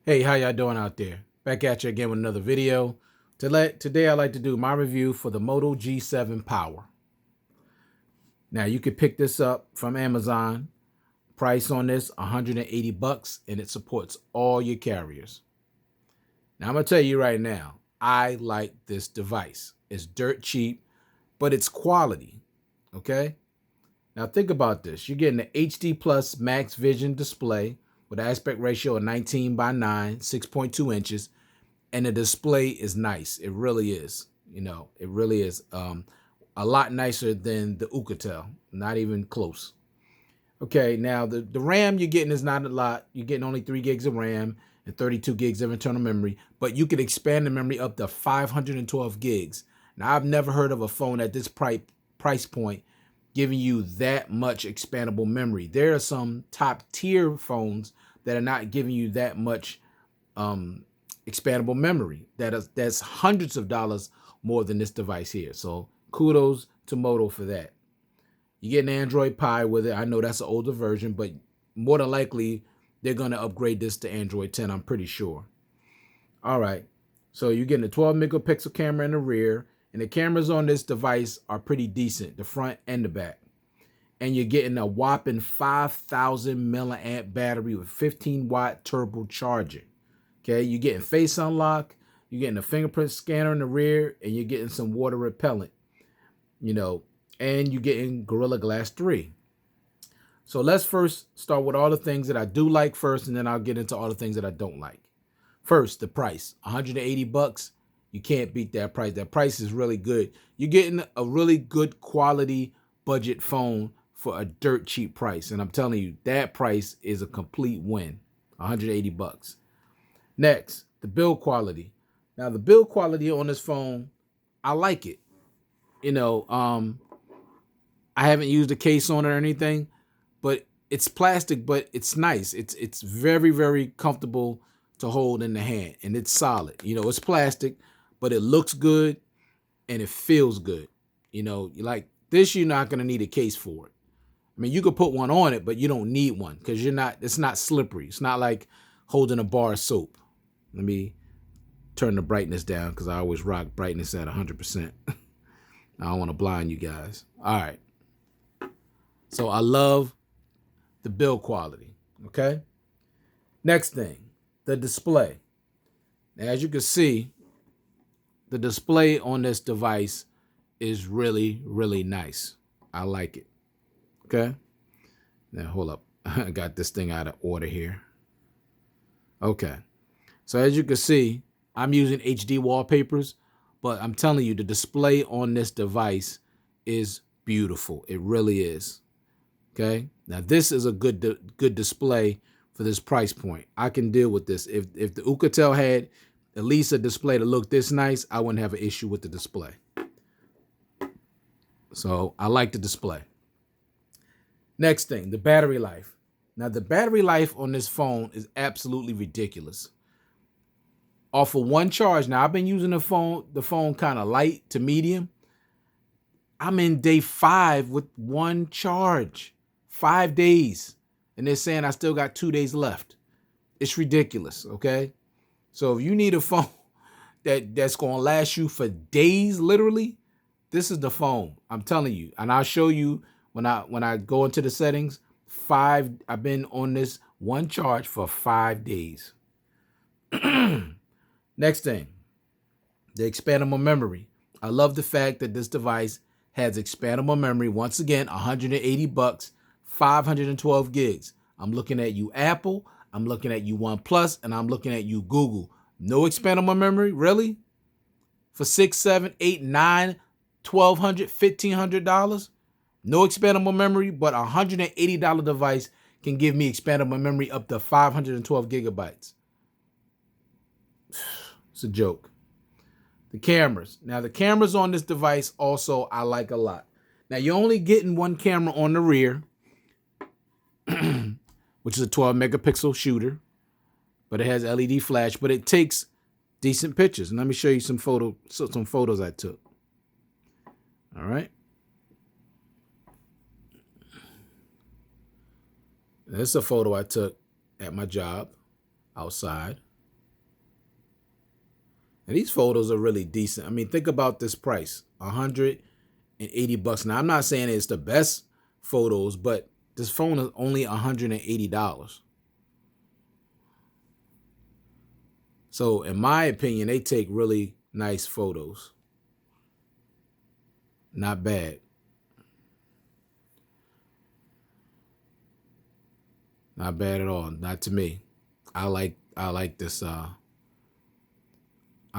Hey, how y'all doing out there? Back at you again with another video. Today I'd like to do my review for the Moto G7 Power. Now you could pick this up from Amazon. Price on this $180 and it supports all your carriers. Now I'm gonna tell you right now, I like this device. It's dirt cheap, but it's quality. Okay? Now think about this. You're getting an HD Plus Max Vision display with an aspect ratio of 19 by 9, 6.2 inches. And the display is nice. It really is. It really is. A lot nicer than the Ucatel. Not even close. Okay, now the RAM you're getting is not a lot. You're getting only 3 gigs of RAM and 32 gigs of internal memory, but you can expand the memory up to 512 gigs. Now, I've never heard of a phone at this price point giving you that much expandable memory. There are some top tier phones that are not giving you that much expandable memory. That's hundreds of dollars more than this device here. So kudos to Moto for that. You get an Android Pie with it. I know that's an older version, but more than likely they're going to upgrade this to Android 10, I'm pretty sure. All right. So you're getting a 12 megapixel camera in the rear, and the cameras on this device are pretty decent, the front and the back. And you're getting a whopping 5,000 milliamp battery with 15-watt turbo charger. Okay, you're getting face unlock, you're getting a fingerprint scanner in the rear, and you're getting some water repellent, and you're getting Gorilla Glass 3. So let's first start with all the things that I do like first, and then I'll get into all the things that I don't like. First, the price, $180. You can't beat that price. That price is really good. You're getting a really good quality budget phone for a dirt cheap price. And I'm telling you, that price is a complete win, $180. Next, the build quality. Now, the build quality on this phone, I like it. I haven't used a case on it or anything, but it's plastic, but it's nice. It's very, very comfortable to hold in the hand, and it's solid. It's plastic, but it looks good and it feels good. Like this, you're not gonna need a case for it. I mean, you could put one on it, but you don't need one because it's not slippery. It's not like holding a bar of soap. Let me turn the brightness down because I always rock brightness at 100%. I don't want to blind you guys. All right. So I love the build quality. Okay. Next thing, the display. Now, as you can see, the display on this device is really, really nice. I like it. Okay. Now, hold up. I got this thing out of order here. Okay. So as you can see, I'm using HD wallpapers, but I'm telling you, the display on this device is beautiful. It really is. Okay. Now this is a good display for this price point. I can deal with this. If the Ucatel had at least a display that looked this nice, I wouldn't have an issue with the display. So I like the display. Next thing, the battery life. Now the battery life on this phone is absolutely ridiculous. Off of one charge. Now I've been using the phone kind of light to medium. I'm in day 5 with one charge. 5 days. And they're saying I still got 2 days left. It's ridiculous, okay? So if you need a phone that's going to last you for days, literally, this is the phone. I'm telling you. And I'll show you when I go into the settings. I've been on this one charge for 5 days. Next thing, the expandable memory. I love the fact that this device has expandable memory. Once again, $180, 512 gigs. I'm looking at you, Apple. I'm looking at you, OnePlus, and I'm looking at you, Google. No expandable memory, really? For $600, $700, $800, $900, $1,200, $1,500? No expandable memory, but a $180 device can give me expandable memory up to 512 gigabytes. It's a joke. The cameras. Now, the cameras on this device also I like a lot. Now, you're only getting one camera on the rear, which is a 12 megapixel shooter, but it has LED flash, but it takes decent pictures. And let me show you some photos I took. All right. This is a photo I took at my job outside. And these photos are really decent. I mean, think about this price, $180. Now, I'm not saying it's the best photos, but this phone is only $180. So in my opinion, they take really nice photos. Not bad. Not bad at all. Not to me. I like this I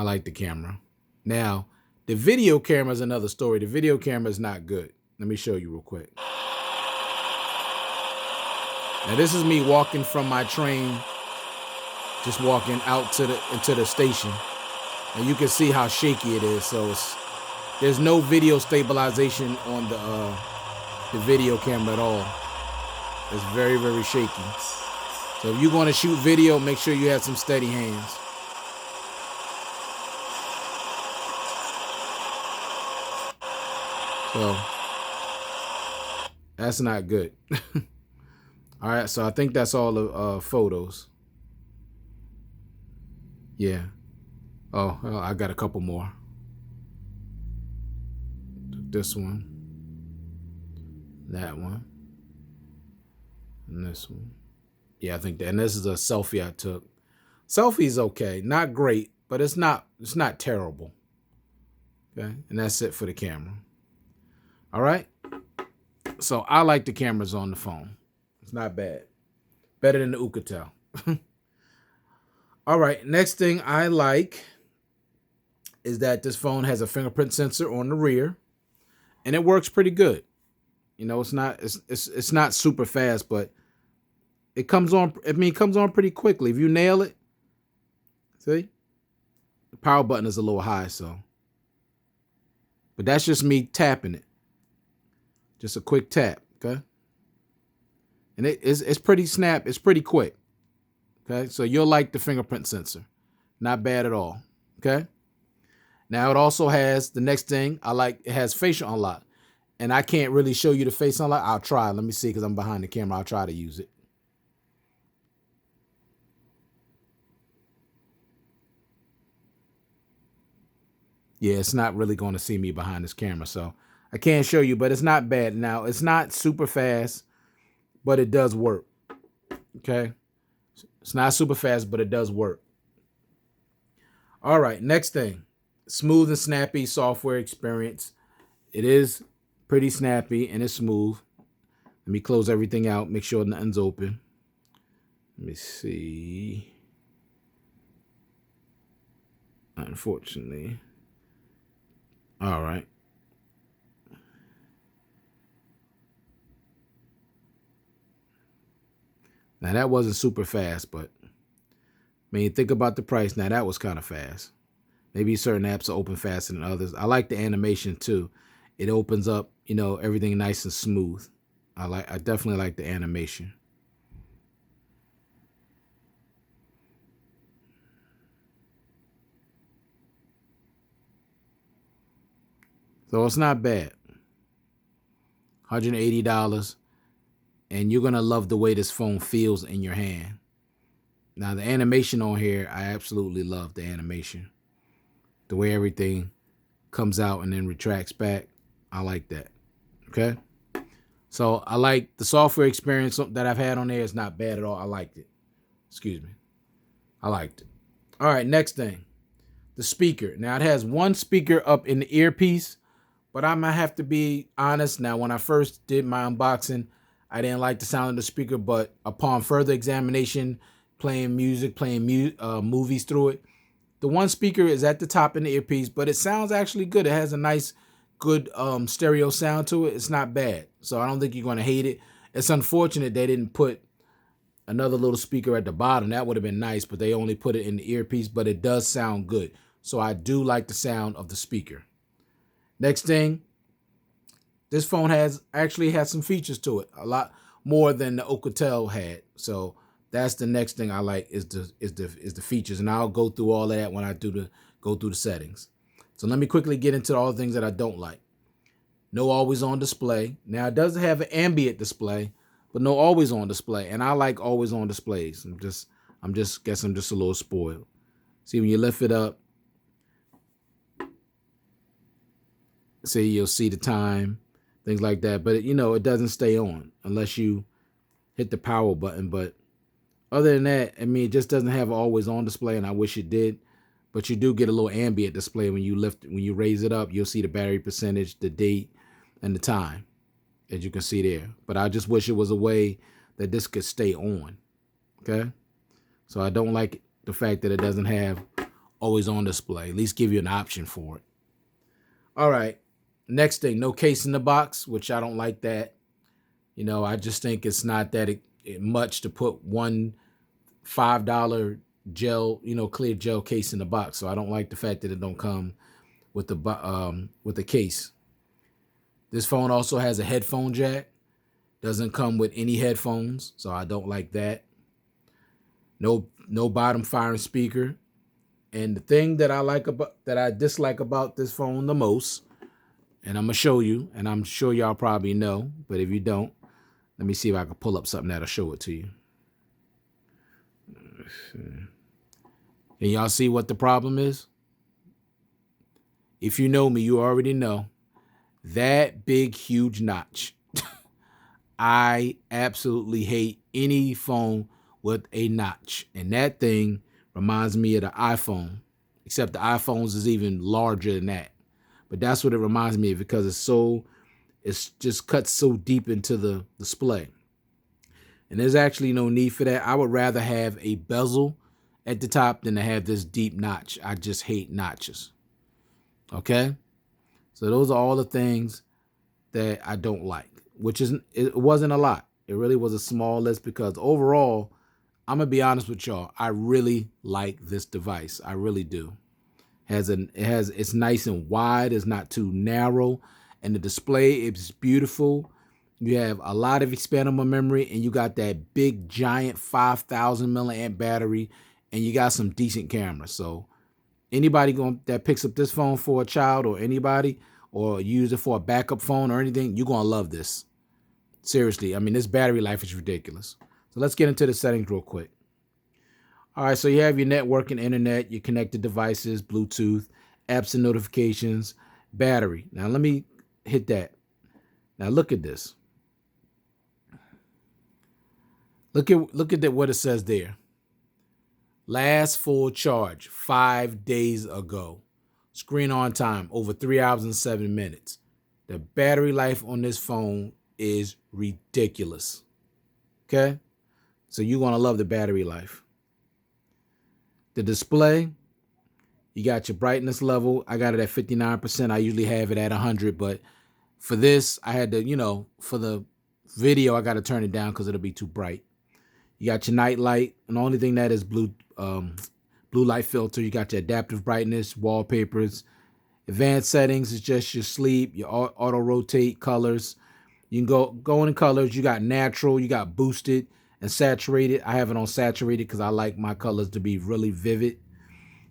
like the camera. Now, the video camera is another story. The video camera is not good. Let me show you real quick. Now, this is me walking from my train, just walking out into the station. And you can see how shaky it is. So there's no video stabilization on the video camera at all. It's very, very shaky. So if you're going to shoot video, make sure you have some steady hands. So that's not good. All right, so I think that's all the photos. Yeah. Oh, well, I got a couple more. This one, that one, and this one. Yeah, I think that. And this is a selfie I took. Selfie's okay, not great, but it's not terrible. Okay, and that's it for the camera. All right. So I like the cameras on the phone. It's not bad. Better than the Alcatel. All right. Next thing I like is that this phone has a fingerprint sensor on the rear, and it works pretty good. You know, it's not super fast, but it comes on. I mean, it comes on pretty quickly if you nail it. See, the power button is a little high, so. But that's just me tapping it. Just a quick tap, okay? And it's pretty snap. It's pretty quick, okay? So you'll like the fingerprint sensor. Not bad at all, okay? Now it also has, the next thing I like, it has facial unlock. And I can't really show you the face unlock. I'll try. Let me see, because I'm behind the camera. I'll try to use it. Yeah, it's not really going to see me behind this camera, so I can't show you, but it's not bad. Now, it's not super fast, but it does work, okay? It's not super fast, but it does work. All right, next thing, smooth and snappy software experience. It is pretty snappy and it's smooth. Let me close everything out, make sure nothing's open. Let me see. Unfortunately. All right. Now that wasn't super fast, but I mean, think about the price. Now that was kind of fast. Maybe certain apps are open faster than others. I like the animation too. It opens up, you know, everything nice and smooth. I definitely like the animation. So it's not bad. $180. And you're going to love the way this phone feels in your hand. Now, the animation on here, I absolutely love the animation. The way everything comes out and then retracts back. I like that. Okay? So I like the software experience that I've had on there. It's not bad at all. I liked it. Excuse me. I liked it. All right, next thing. The speaker. Now, it has one speaker up in the earpiece, but I might have to be honest. Now, when I first did my unboxing, I didn't like the sound of the speaker, but upon further examination, playing music, playing movies through it, the one speaker is at the top in the earpiece, but it sounds actually good. It has a nice, good stereo sound to it. It's not bad. So I don't think you're going to hate it. It's unfortunate they didn't put another little speaker at the bottom. That would have been nice, but they only put it in the earpiece, but it does sound good. So I do like the sound of the speaker. Next thing, this phone actually has some features to it, a lot more than the Alcatel had. So that's the next thing I like is the features, and I'll go through all of that when I go through the settings. So let me quickly get into all the things that I don't like. No always on display. Now it does have an ambient display, but no always on display, and I like always on displays. I'm just a little spoiled. See, when you lift it up, say you'll see the time, things like that. But it doesn't stay on unless you hit the power button. But other than that, I mean, it just doesn't have always on display, and I wish it did. But you do get a little ambient display when you raise it up. You'll see the battery percentage, the date, and the time, as you can see there. But I just wish it was a way that this could stay on. Okay, so I don't like the fact that it doesn't have always on display. At least give you an option for it. All right, next thing, no case in the box, which I don't like that. I just think it's not that much to put one $5 gel, clear gel case in the box. So I don't like the fact that it don't come with the case. This phone also has a headphone jack. Doesn't come with any headphones, so I don't like that. No bottom firing speaker. And the thing that I dislike about this phone the most, and I'm gonna show you, and I'm sure y'all probably know, but if you don't, let me see if I can pull up something that'll show it to you. And y'all see what the problem is? If you know me, you already know that big, huge notch. I absolutely hate any phone with a notch. And that thing reminds me of the iPhone, except the iPhones is even larger than that. But that's what it reminds me of because it's just cut so deep into the display. And there's actually no need for that. I would rather have a bezel at the top than to have this deep notch. I just hate notches. Okay? So those are all the things that I don't like, it wasn't a lot. It really was a small list because overall, I'm going to be honest with y'all, I really like this device. I really do. It's nice and wide. It's not too narrow. And the display is beautiful. You have a lot of expandable memory, and you got that big, giant 5,000 milliamp battery, and you got some decent cameras. So anybody that picks up this phone for a child or anybody, or use it for a backup phone or anything, you're going to love this. Seriously, I mean, this battery life is ridiculous. So let's get into the settings real quick. All right, so you have your network and internet, your connected devices, Bluetooth, apps and notifications, battery. Now let me hit that. Now look at this. Look at what it says there. Last full charge 5 days ago. Screen on time over 3 hours and 7 minutes. The battery life on this phone is ridiculous. Okay? So you're going to love the battery life. The display, you got your brightness level. I got it at 59%. I usually have it at 100, but for this, I had to, for the video, I got to turn it down because it'll be too bright. You got your night light, and the only thing that is blue light filter. You got your adaptive brightness, wallpapers. Advanced settings is just your sleep, your auto rotate colors. You can go in colors. You got natural, you got boosted and saturated. I have it on saturated because I like my colors to be really vivid.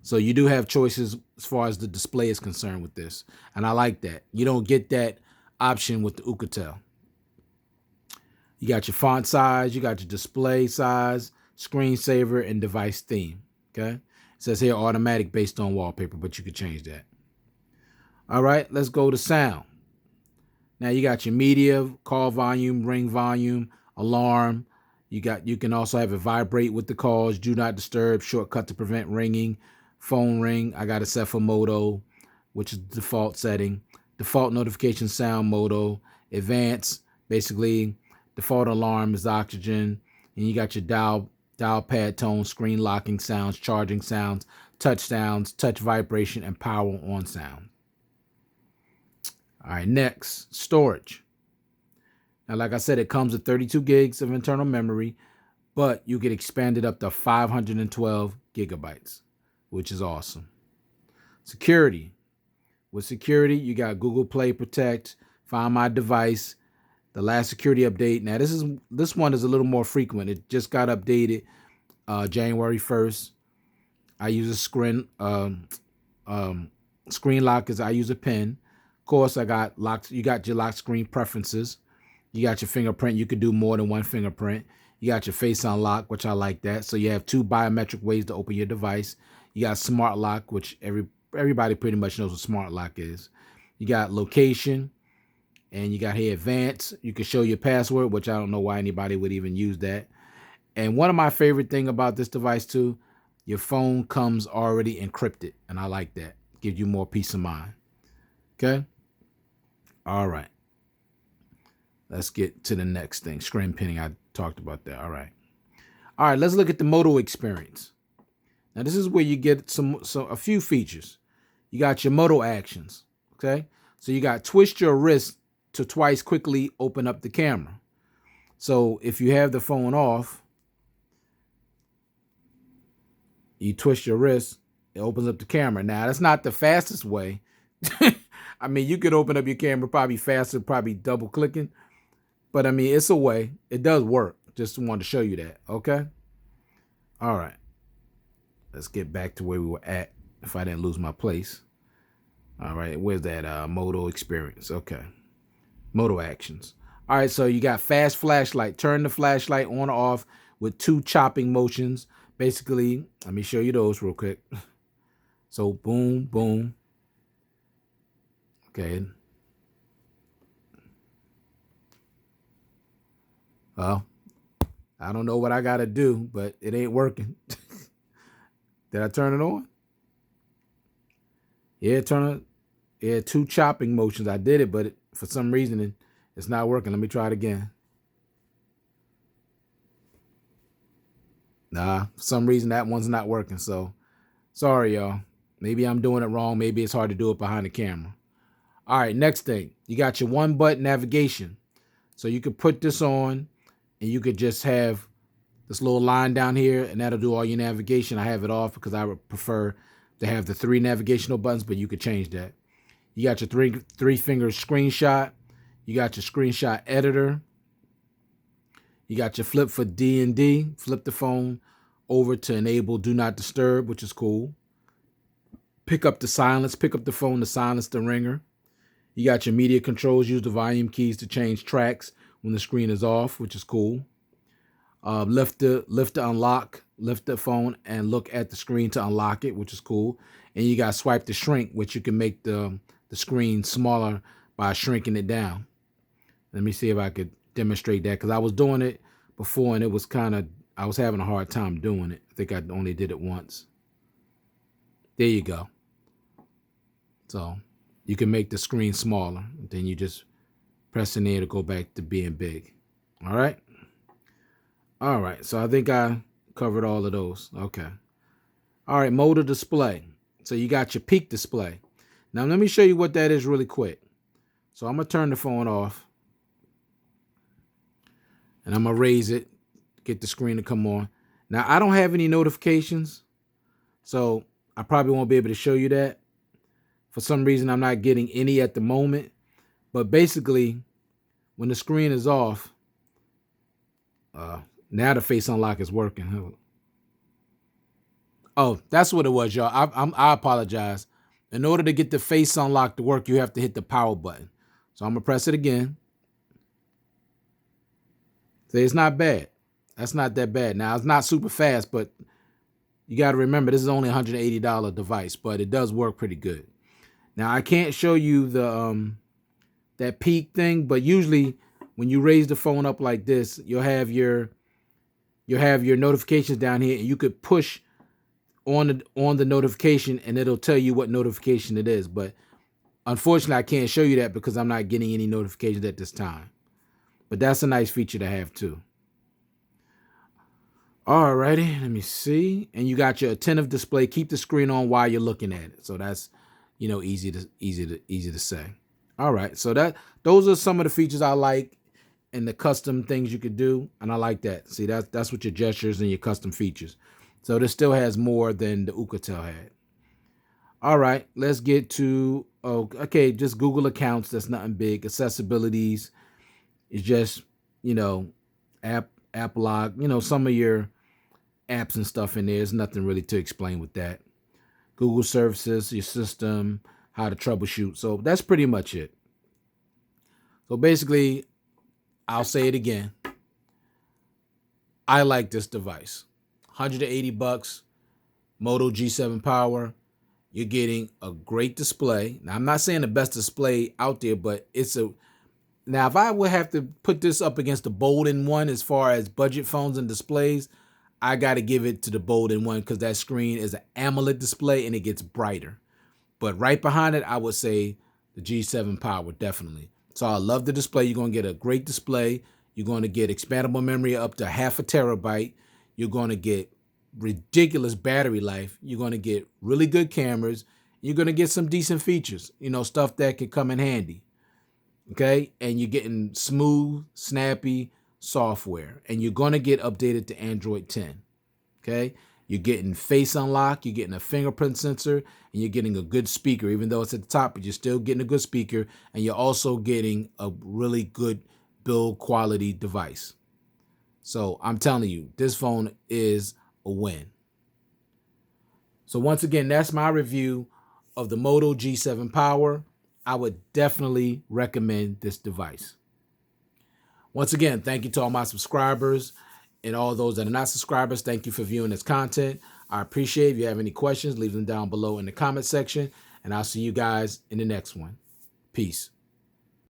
So you do have choices as far as the display is concerned with this. And I like that. You don't get that option with the Alcatel. You got your font size, you got your display size, screensaver, and device theme. Okay. It says here automatic based on wallpaper, but you could change that. All right, let's go to sound. Now you got your media, call volume, ring volume, alarm. You can also have it vibrate with the calls, do not disturb, shortcut to prevent ringing, phone ring. I got it set for Moto, which is the default setting. Default notification sound, Moto. Advanced, basically default alarm is oxygen. And you got your dial pad tone, screen locking sounds, charging sounds, touch vibration, and power on sound. All right, next, storage. Now, like I said, it comes with 32 gigs of internal memory, but you get expanded up to 512 gigabytes, which is awesome. Security. With security, you got Google Play Protect, Find My Device, the last security update. Now, this one is a little more frequent. It just got updated January 1st. I use a screen lock as I use a pen. Of course, I got locked. You got your lock screen preferences. You got your fingerprint. You could do more than one fingerprint. You got your face unlock, which I like that. So you have 2 biometric ways to open your device. You got smart lock, which everybody pretty much knows what smart lock is. You got location, and you got here advanced. You can show your password, which I don't know why anybody would even use that. And one of my favorite thing about this device too, your phone comes already encrypted, and I like that. Gives you more peace of mind. Okay. All right. Let's get to the next thing. Screen pinning. I talked about that. All right. All right. Let's look at the Moto experience. Now this is where you get a few features. You got your Moto actions. Okay. So you got twist your wrist to twice quickly open up the camera. So if you have the phone off, you twist your wrist, it opens up the camera. Now that's not the fastest way. I mean, you could open up your camera probably faster, probably double clicking. But I mean, it's a way. It does work. Just wanted to show you that. Okay. All right. Let's get back to where we were at. If I didn't lose my place. All right. Where's that Moto experience? Okay. Moto actions. All right. So you got fast flashlight. Turn the flashlight on or off with 2 chopping motions. Basically, let me show you those real quick. So boom, boom. Okay. Well, I don't know what I got to do, but it ain't working. Did I turn it on? Yeah, turn it. Yeah, 2 chopping motions. I did it, but for some reason it's not working. Let me try it again. Nah, for some reason that one's not working. So sorry, y'all. Maybe I'm doing it wrong. Maybe it's hard to do it behind the camera. All right, next thing. You got your 1-button navigation. So you could put this on and you could just have this little line down here and that'll do all your navigation. I have it off because I would prefer to have the 3 navigational buttons, but you could change that. You got your three finger screenshot. You got your screenshot editor. You got your flip for D&D. Flip the phone over to enable do not disturb, which is cool. Pick up the silence. Pick up the phone to silence the ringer. You got your media controls. Use the volume keys to change tracks when the screen is off, which is cool. Lift the unlock. Lift the phone and look at the screen to unlock it, which is cool. And you got swipe to shrink, which you can make the screen smaller by shrinking it down. Let me see if I could demonstrate that because I was doing it before and it was I was having a hard time doing it. I think I only did it once. There you go. So you can make the screen smaller. Then you just press in there to go back to being big. All right. All right. So I think I covered all of those. Okay. All right. Motor display. So you got your peak display. Now let me show you what that is really quick. So I'm going to turn the phone off. And I'm going to raise it. Get the screen to come on. Now I don't have any notifications. So I probably won't be able to show you that. For some reason, I'm not getting any at the moment. But basically, when the screen is off, now the face unlock is working. Oh, that's what it was, y'all. I apologize. In order to get the face unlock to work, you have to hit the power button. So I'm going to press it again. See, it's not bad. That's not that bad. Now, it's not super fast, but you got to remember, this is only a $180 device, but it does work pretty good. Now, I can't show you the that peak thing, but usually when you raise the phone up like this, you'll have your notifications down here, and you could push on the notification, and it'll tell you what notification it is. But unfortunately, I can't show you that because I'm not getting any notifications at this time. But that's a nice feature to have too. Alrighty, let me see. And you got your attentive display. Keep the screen on while you're looking at it. So that's, easy to say. All right, so those are some of the features I like and the custom things you could do, and I like that. See, that's what your gestures and your custom features. So this still has more than the Ucatel had. All right, let's get to just Google accounts. That's nothing big. Accessibilities is just app log. Some of your apps and stuff in there. There's nothing really to explain with that. Google services, your system, how to troubleshoot. So that's pretty much it. So basically, I'll say it again. I like this device. $180, Moto G7 Power. You're getting a great display. Now, I'm not saying the best display out there, but it's a... Now, if I would have to put this up against the Bold-in-1 as far as budget phones and displays, I got to give it to the Bold-in-1 because that screen is an AMOLED display and it gets brighter. But right behind it, I would say the G7 Power, definitely. So I love the display. You're going to get a great display. You're going to get expandable memory up to 0.5 terabyte. You're going to get ridiculous battery life. You're going to get really good cameras. You're going to get some decent features, stuff that could come in handy. Okay? And you're getting smooth, snappy software. And you're going to get updated to Android 10. Okay? You're getting face unlock, you're getting a fingerprint sensor, and you're getting a good speaker. Even though it's at the top, but you're still getting a good speaker, and you're also getting a really good build quality device. So I'm telling you, this phone is a win. So once again, that's my review of the Moto G7 Power. I would definitely recommend this device. Once again, thank you to all my subscribers. And all those that are not subscribers, thank you for viewing this content. I appreciate it. If you have any questions, leave them down below in the comment section. And I'll see you guys in the next one. Peace.